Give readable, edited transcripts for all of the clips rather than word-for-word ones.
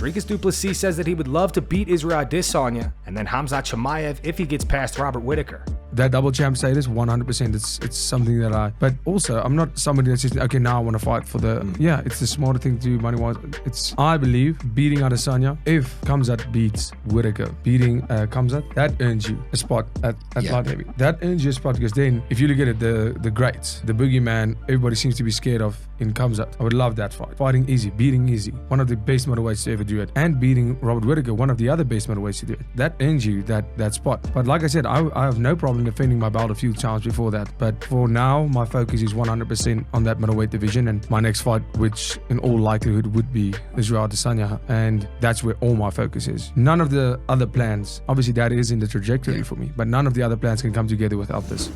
Dricus Du Plessis says that he would love to beat Israel Adesanya and then Khamzat Chimaev if he gets past Robert Whittaker. That double champ status, 100%. It's something that but also I'm not somebody that's just, okay, now I want to fight for it's the smarter thing to do money-wise. I believe beating Adesanya, if Khamzat beats Whittaker, beating Khamzat, that earns you a spot at light heavy. That earns you a spot, because then if you look at it, the greats, the boogeyman, everybody seems to be scared of in Khamzat. I would love that fight. Fighting easy, beating easy, one of the best middleweights to ever do it, and beating Robert Whittaker, one of the other best middleweights to do it. That earns you that spot. But like I said, I have no problem defending my belt a few times before that. But for now, my focus is 100% on that middleweight division, and my next fight, which in all likelihood would be Israel Adesanya, and that's where all my focus is. None of the other plans, obviously that is in the trajectory for me, but none of the other plans can come together without this.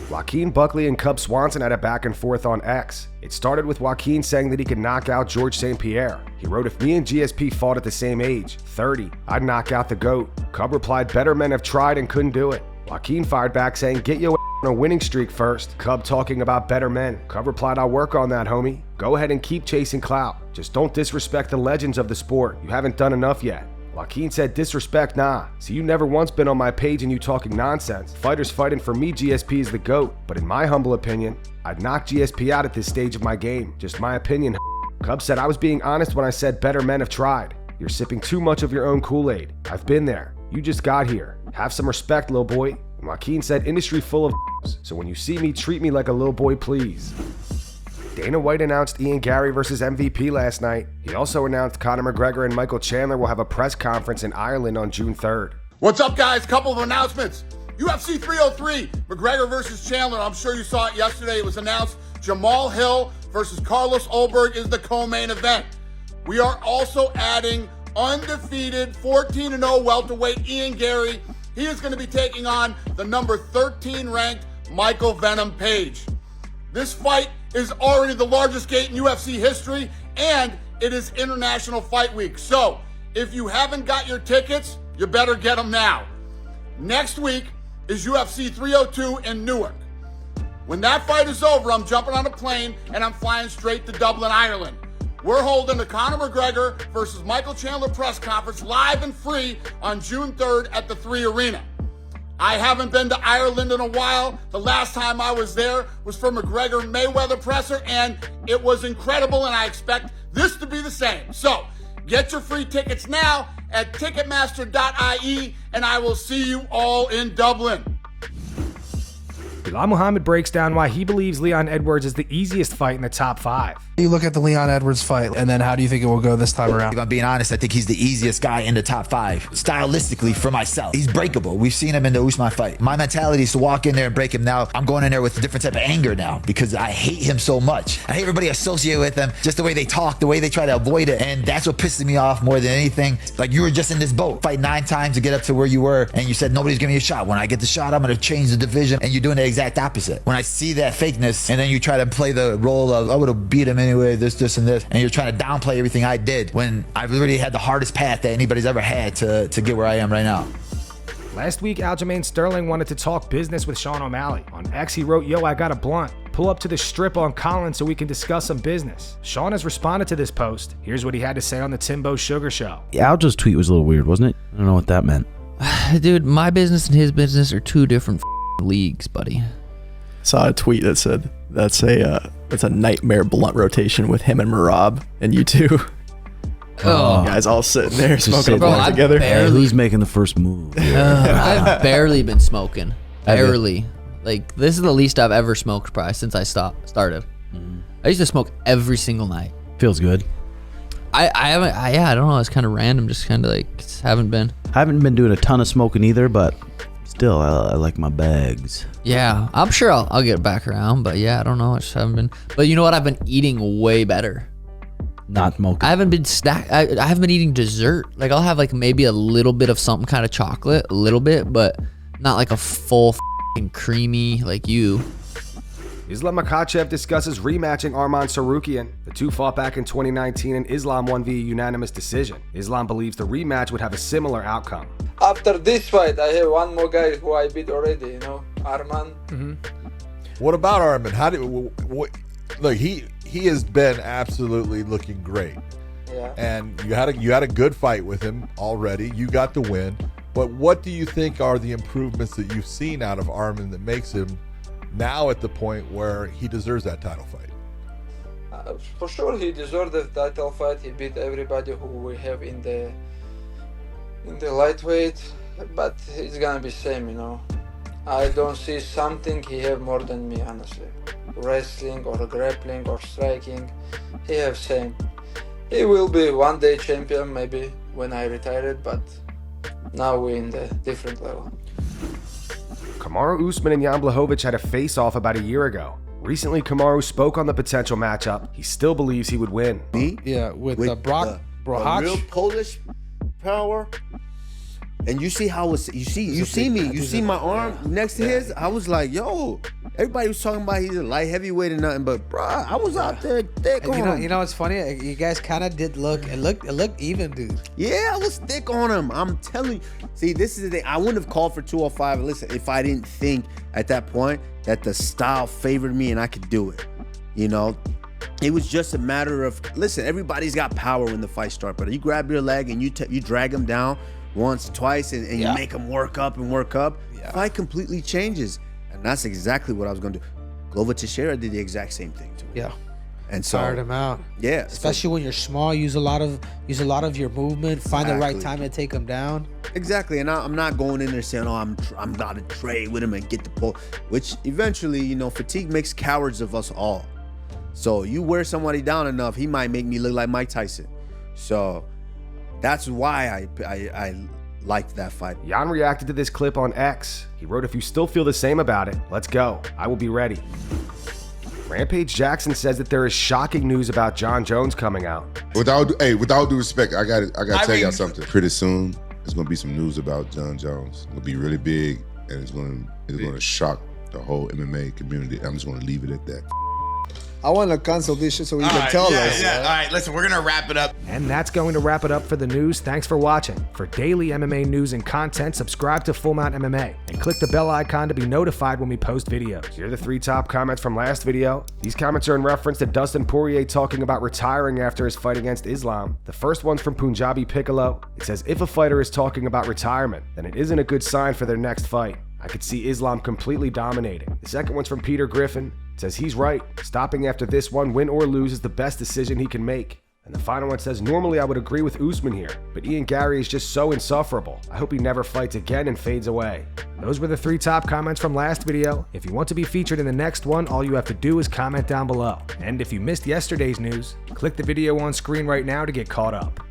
Joaquin, Buckley, and Cub Swanson had a back and forth on X. It started with Joaquin saying that he could knock out George St. Pierre. He wrote, "If me and GSP fought at the same age, 30, I'd knock out the GOAT." Cub replied, "Better men have tried and couldn't do it." Joaquin fired back saying, "Get your on a winning streak first." Cub talking about better men. Cub replied, "I'll work on that, homie. Go ahead and keep chasing clout. Just don't disrespect the legends of the sport. You haven't done enough yet." Joaquin said, "Disrespect, nah. See, you never once been on my page and you talking nonsense. Fighters fighting for me, GSP is the GOAT. But in my humble opinion, I'd knock GSP out at this stage of my game. Just my opinion." Cub said, "I was being honest when I said better men have tried. You're sipping too much of your own Kool-Aid. I've been there. You just got here. Have some respect, lil boy." And Joaquin said, "Industry full of so when you see me, treat me like a lil boy, please." Dana White announced Ian Gary versus MVP last night. He also announced Conor McGregor and Michael Chandler will have a press conference in Ireland on June 3rd. What's up, guys? Couple of announcements. UFC 303, McGregor versus Chandler. I'm sure you saw it yesterday. It was announced Jamal Hill versus Carlos Ulberg is the co-main event. We are also adding undefeated 14-0 welterweight Ian Gary. He is going to be taking on the number 13 ranked Michael Venom Page. This fight is already the largest gate in UFC history, and it is International Fight Week. So, if you haven't got your tickets, you better get them now. Next week is UFC 302 in Newark. When that fight is over, I'm jumping on a plane and I'm flying straight to Dublin, Ireland. We're holding the Conor McGregor versus Michael Chandler press conference live and free on June 3rd at the 3 Arena. I haven't been to Ireland in a while. The last time I was there was for McGregor Mayweather presser, and it was incredible, and I expect this to be the same. So, get your free tickets now at Ticketmaster.ie, and I will see you all in Dublin. Belal Muhammad breaks down why he believes Leon Edwards is the easiest fight in the top 5. You look at the Leon Edwards fight, and then how do you think it will go this time around? If I'm being honest, I think he's the easiest guy in the top 5. Stylistically, for myself, he's breakable. We've seen him in the Usman fight. My mentality is to walk in there and break him now. I'm going in there with a different type of anger now because I hate him so much. I hate everybody associated with him, just the way they talk, the way they try to avoid it, and that's what pisses me off more than anything. Like, you were just in this boat, fight 9 times to get up to where you were, and you said, nobody's giving me a shot. When I get the shot, I'm going to change the division, and you're doing the exact opposite. When I see that fakeness, and then you try to play the role of, I would have beat him anyway, this, and this, and you're trying to downplay everything I did when I've literally had the hardest path that anybody's ever had to get where I am right now. Last week, Aljamain Sterling wanted to talk business with Sean O'Malley. On X, he wrote, "Yo, I got a blunt. Pull up to the strip on Collins so we can discuss some business." Sean has responded to this post. Here's what he had to say on the Timbo Sugar Show. Yeah, Aljo's tweet was a little weird, wasn't it? I don't know what that meant. Dude, my business and his business are 2 different leagues, buddy. Saw a tweet that said that's a nightmare blunt rotation with him and Marab and you two. Oh, guys all sitting there smoking a bro, blunt together. Who's making the first move? I've barely been smoking. Barely. Like, this is the least I've ever smoked probably since I started. I used to smoke every single night. Feels good. I haven't. I don't know. It's kind of random. Just kind of like haven't been. I haven't been doing a ton of smoking either, but still, I like my bags. Yeah, I'm sure I'll get back around, but yeah, I don't know. I just haven't been. But you know what? I've been eating way better. Not smoking. I haven't been I haven't been eating dessert. Like, I'll have like maybe a little bit of something kind of chocolate, a little bit, but not like a full creamy like you. Islam Makhachev discusses rematching Arman Tsarukyan. The two fought back in 2019 and Islam won via unanimous decision. Islam believes the rematch would have a similar outcome. After this fight, I have one more guy who I beat already, you know, Arman. What about Arman? Look, he has been absolutely looking great. Yeah. Yeah. And you had a good fight with him already. You got the win. But what do you think are the improvements that you've seen out of Arman that makes him now at the point where he deserves that title fight? For sure, he deserved the title fight. He beat everybody who we have in the lightweight, but it's gonna be same, you know. I don't see something he have more than me, honestly. Wrestling or grappling or striking, he have same. He will be one day champion maybe when I retired, but now we're in the different level. Kamaru Usman and Jan Blachowicz had a face-off about a year ago. Recently, Kamaru spoke on the potential matchup. He still believes he would win. Yeah, with Brock Blachowicz. Real Polish power. And you see how it's, you see my arm next to his. I was like, yo, everybody was talking about he's a light heavyweight and nothing, but bruh, I was out there thick on him. You know what's funny? You guys kind of did look. It looked even, dude. Yeah, I was thick on him. I'm telling you. See, this is the thing. I wouldn't have called for 205. Listen, if I didn't think at that point that the style favored me and I could do it, you know. It was just a matter of, listen, everybody's got power when the fight starts, but you grab your leg and you drag him down once, twice, and you make him work up. Fight completely changes, and that's exactly what I was going to do. Glover Teixeira did the exact same thing to him. Yeah, and so tired him out. Yeah, especially when you're small, use a lot of your movement. Find the right time to take him down. Exactly, and I'm not going in there saying, "Oh, I'm about to trade with him and get the pull," which eventually, you know, fatigue makes cowards of us all. So you wear somebody down enough, he might make me look like Mike Tyson. So that's why I liked that fight. Jan reacted to this clip on X. He wrote, "If you still feel the same about it, let's go. I will be ready." Rampage Jackson says that there is shocking news about Jon Jones coming out. Without due respect, I gotta tell y'all something. Pretty soon, there's gonna be some news about Jon Jones. It'll be really big, and it's gonna shock the whole MMA community. I'm just gonna leave it at that. I want to cancel this shit so you can tell us. Yeah. All right, listen, we're gonna wrap it up. And that's going to wrap it up for the news. Thanks for watching. For daily MMA news and content, subscribe to Full Mount MMA and click the bell icon to be notified when we post videos. Here are the 3 top comments from last video. These comments are in reference to Dustin Poirier talking about retiring after his fight against Islam. The first one's from Punjabi Piccolo. It says, "If a fighter is talking about retirement, then it isn't a good sign for their next fight. I could see Islam completely dominating." The second one's from Peter Griffin. It says, "He's right. Stopping after this one, win or lose, is the best decision he can make." And the final one says, "Normally I would agree with Usman here, but Ian Gary is just so insufferable. I hope he never fights again and fades away." Those were the 3 top comments from last video. If you want to be featured in the next one, all you have to do is comment down below. And if you missed yesterday's news, click the video on screen right now to get caught up.